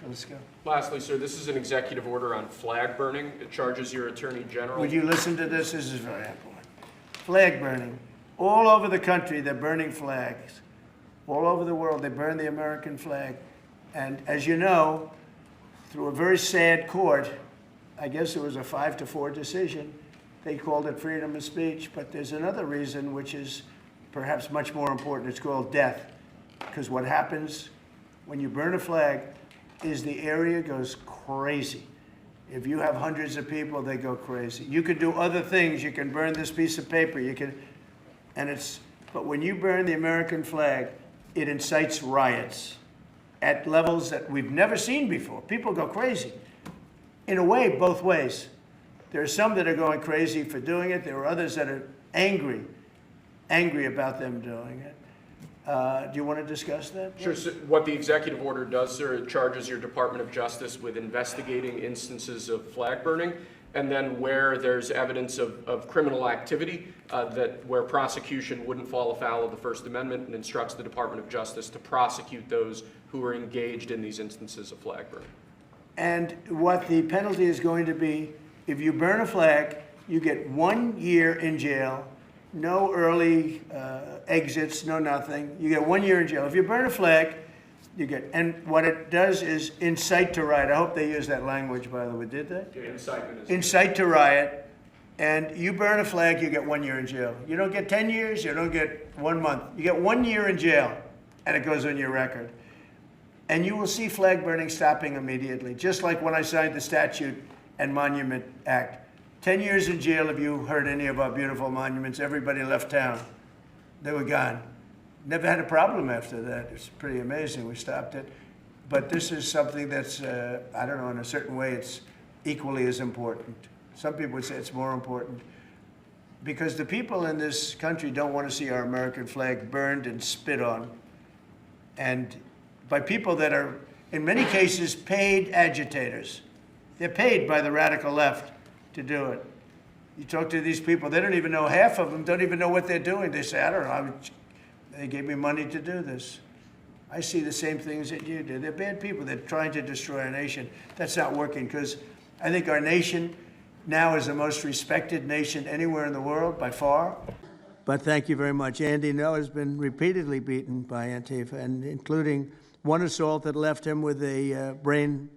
let's go. Lastly, sir, this is an executive order on flag burning. It charges your Attorney General. Would you listen to this? This is very important. Flag burning. All over the country, they're burning flags. All over the world, they burn the American flag. And as you know, through a very sad court, I guess it was a 5-4 decision, they called it freedom of speech. But there's another reason, which is perhaps much more important. It's called death. Because what happens when you burn a flag is the area goes crazy. If you have hundreds of people, they go crazy. You could do other things. You can burn this piece of paper. You can, but when you burn the American flag, it incites riots at levels that we've never seen before. People go crazy. In a way, both ways. There are some that are going crazy for doing it. There are others that are angry about them doing it. Do you want to discuss that? Sure. So what the executive order does, sir, it charges your Department of Justice with investigating instances of flag burning, and then where there's evidence of criminal activity, where prosecution wouldn't fall afoul of the First Amendment, and instructs the Department of Justice to prosecute those who are engaged in these instances of flag burning. And what the penalty is going to be, if you burn a flag, you get 1 year in jail. No early exits, no nothing. You get 1 year in jail. If you burn a flag, you get, and what it does is incite to riot. I hope they used that language, by the way. Did they? Yeah, incitement is incite to riot. And you burn a flag, you get 1 year in jail. You don't get 10 years, you don't get 1 month. You get 1 year in jail, and it goes on your record. And you will see flag burning stopping immediately, just like when I signed the Statute and Monument Act. 10 years in jail if you hurt any of our beautiful monuments. Everybody left town. They were gone. Never had a problem after that. It's pretty amazing. We stopped it. But this is something that's, I don't know, in a certain way, it's equally as important. Some people would say it's more important. Because the people in this country don't want to see our American flag burned and spit on. And by people that are, in many cases, paid agitators. They're paid by the radical left to do it. You talk to these people, they don't even know, half of them don't even know what they're doing. They say, I don't know, they gave me money to do this. I see the same things that you do. They're bad people. They're trying to destroy our nation. That's not working, because I think our nation now is the most respected nation anywhere in the world, by far. But thank you very much. Andy No has been repeatedly beaten by Antifa, and including one assault that left him with a brain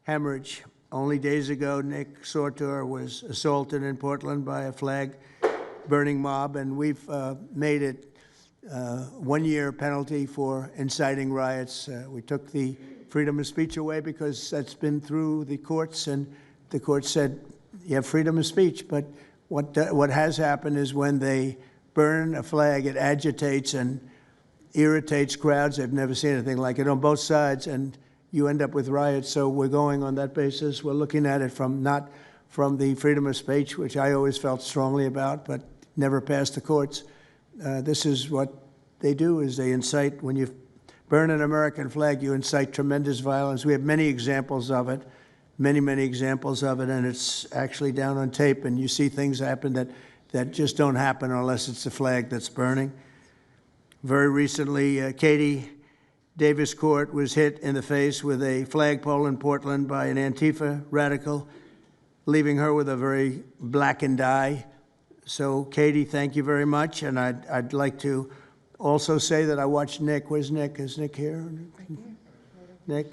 hemorrhage. Only days ago, Nick Sortor was assaulted in Portland by a flag-burning mob, and we've made it 1 year penalty for inciting riots. We took the freedom of speech away because that's been through the courts, and the court said you have freedom of speech. But what has happened is when they burn a flag, it agitates and irritates crowds. They've never seen anything like it on both sides, and you end up with riots. So we're going on that basis. We're looking at it not from the freedom of speech, which I always felt strongly about, but never passed the courts. This is what they do, is they incite. When you burn an American flag, you incite tremendous violence. We have many examples of it, many examples of it, and it's actually down on tape, and you see things happen that just don't happen unless it's the flag that's burning. Very recently, Katie Davis Court was hit in the face with a flagpole in Portland by an Antifa radical, leaving her with a very blackened eye. So, Katie, thank you very much. And I'd like to also say that I watched Nick. Where's Nick? Is Nick here? Nick?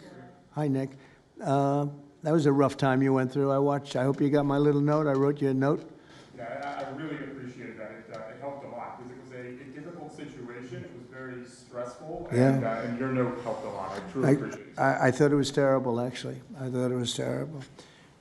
Hi, Nick. That was a rough time you went through. I hope you got my little note. I wrote you a note. Yeah, I really appreciated that. It helped a lot because it was a difficult situation. It was very stressful, and your note helped a lot. I truly appreciate it. I thought it was terrible, actually. I thought it was terrible.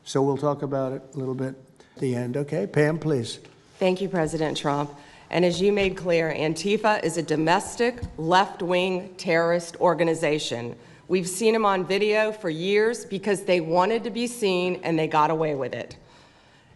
So we'll talk about it a little bit at the end. Okay, Pam, please. Thank you, President Trump. And as you made clear, Antifa is a domestic left-wing terrorist organization. We've seen them on video for years because they wanted to be seen and they got away with it.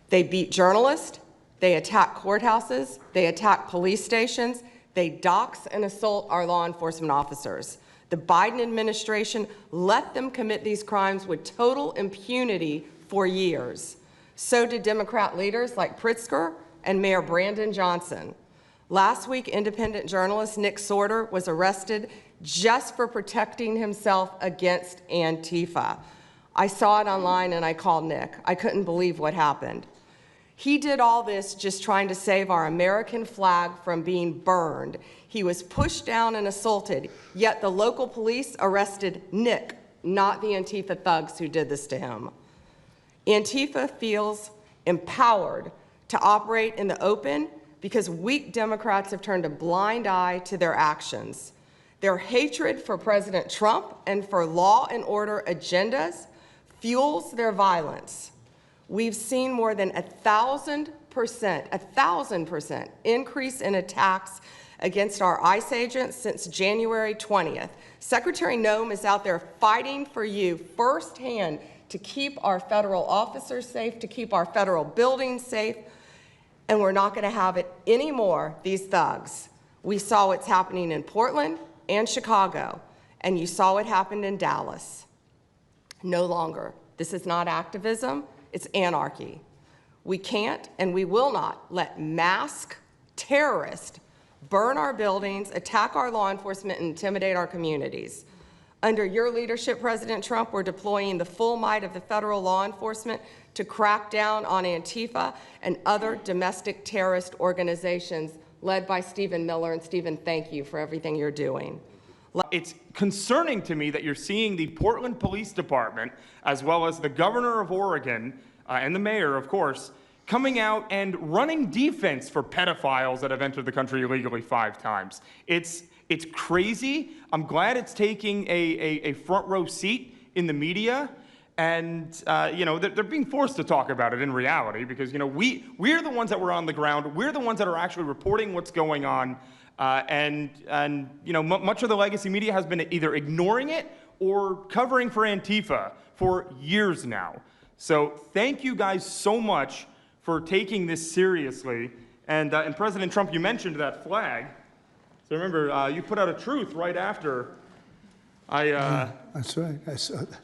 They beat journalists, they attack courthouses, they attack police stations, they dox and assault our law enforcement officers. The Biden administration let them commit these crimes with total impunity for years. So did Democrat leaders like Pritzker and Mayor Brandon Johnson. Last week, independent journalist Nick Sorter was arrested just for protecting himself against Antifa. I saw it online and I called Nick. I couldn't believe what happened. He did all this just trying to save our American flag from being burned. He was pushed down and assaulted, yet the local police arrested Nick, not the Antifa thugs who did this to him. Antifa feels empowered to operate in the open because weak Democrats have turned a blind eye to their actions. Their hatred for President Trump and for law and order agendas fuels their violence. We've seen more than 1,000% increase in attacks against our ICE agents since January 20th. Secretary Noem is out there fighting for you firsthand to keep our federal officers safe, to keep our federal buildings safe, and we're not going to have it anymore, these thugs. We saw what's happening in Portland and Chicago, and you saw what happened in Dallas. No longer. This is not activism, it's anarchy. We can't and we will not let masked terrorists burn our buildings, attack our law enforcement, and intimidate our communities. Under your leadership, President Trump, we're deploying the full might of the federal law enforcement to crack down on Antifa and other domestic terrorist organizations led by Stephen Miller. And Stephen, thank you for everything you're doing. It's concerning to me that you're seeing the Portland Police Department, as well as the governor of Oregon and the mayor, of course, coming out and running defense for pedophiles that have entered the country illegally 5 times. It's crazy. I'm glad it's taking a front row seat in the media. And, they're being forced to talk about it in reality because, we're the ones that were on the ground. We're the ones that are actually reporting what's going on. Much of the legacy media has been either ignoring it or covering for Antifa for years now. So thank you guys so much for taking this seriously. And President Trump, you mentioned that flag. So remember, you put out a truth right after That's right. I saw that.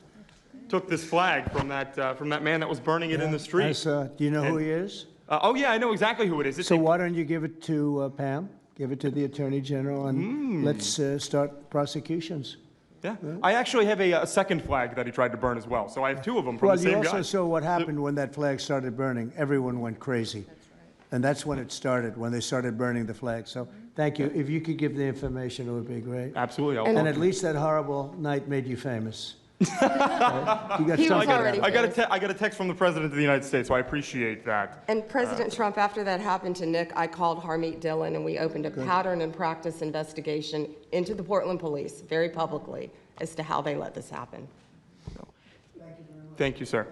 took this flag from that man that was burning it in the street. I saw it. Do you know who he is? Oh yeah, I know exactly who it is. So why don't you give it to Pam? Give it to the Attorney General, and let's start prosecutions. Yeah, I actually have a second flag that he tried to burn as well. So I have 2 of them from the same guy. Well, you also saw what happened when that flag started burning. Everyone went crazy. And that's when it started, when they started burning the flag. So thank you. If you could give the information, it would be great. Absolutely. And at least that horrible night made you famous. You got He was something out of already it. I got a text from the President of the United States, so I appreciate that. And President Trump, after that happened to Nick, I called Harmeet Dillon and we opened a pattern and practice investigation into the Portland police very publicly as to how they let this happen. Thank you, sir.